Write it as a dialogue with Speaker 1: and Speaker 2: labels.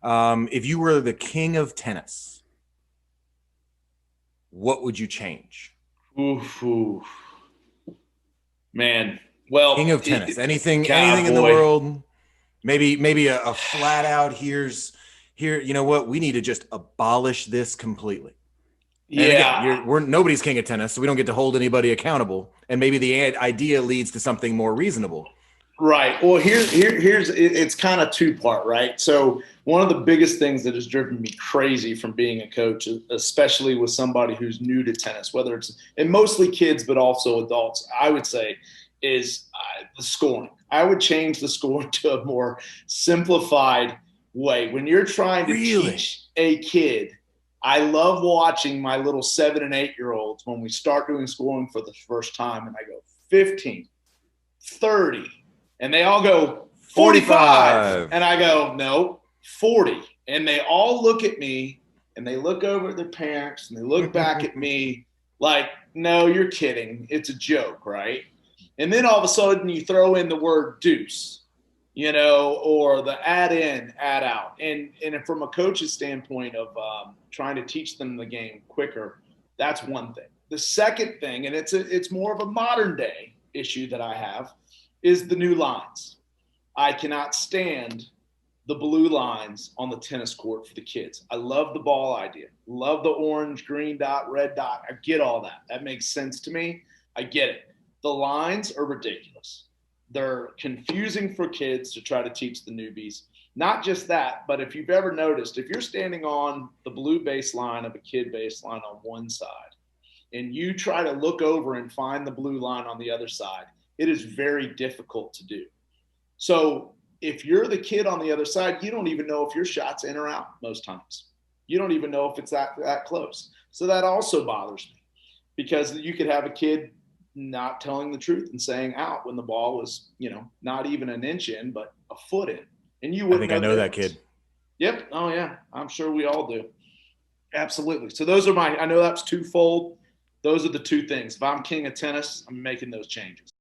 Speaker 1: If you were the king of tennis, what would you change?
Speaker 2: Oof, oof. Man.
Speaker 1: King
Speaker 2: Well,
Speaker 1: of tennis. Anything in the
Speaker 2: cowboy.
Speaker 1: world. Maybe a flat out here. You know what? We need to just abolish this completely. And again,
Speaker 2: Yeah.
Speaker 1: we're nobody's king of tennis, so we don't get to hold anybody accountable. And maybe the idea leads to something more reasonable.
Speaker 2: Right. Well, here's it's kind of two-part, right? So one of the biggest things that has driven me crazy from being a coach, especially with somebody who's new to tennis, whether it's and mostly kids but also adults, I would say, is the scoring. I would change the score to a more simplified way. When you're trying to
Speaker 1: Really?
Speaker 2: teach a kid, I love watching my little 7 and 8 year olds when we start doing scoring for the first time, and I go 15, 30, and they all go 45.
Speaker 1: 45.
Speaker 2: And I go, no, 40. And they all look at me and they look over at their parents and they look back at me like, no, you're kidding. It's a joke, right? And then all of a sudden you throw in the word deuce, or the add in, add out. And from a coach's standpoint of trying to teach them the game quicker, that's one thing. The second thing, and it's more of a modern day issue that I have, is the new lines. I cannot stand the blue lines on the tennis court for the kids. I love the ball idea. Love the orange, green dot, red dot. I get all that. That makes sense to me. I get it. The lines are ridiculous. They're confusing for kids to try to teach the newbies. Not just that, but if you've ever noticed, if you're standing on the blue baseline of a kid baseline on one side and you try to look over and find the blue line on the other side, it is very difficult to do. So if you're the kid on the other side, you don't even know if your shot's in or out most times. You don't even know if it's that close. So that also bothers me because you could have a kid not telling the truth and saying out when the ball was, not even an inch in, but a foot in. And you
Speaker 1: I
Speaker 2: wouldn't
Speaker 1: think I
Speaker 2: know the
Speaker 1: know that
Speaker 2: difference.
Speaker 1: kid.
Speaker 2: Yep. Oh, yeah. I'm sure we all do. Absolutely. So those are I know that's twofold. Those are the two things. If I'm king of tennis, I'm making those changes.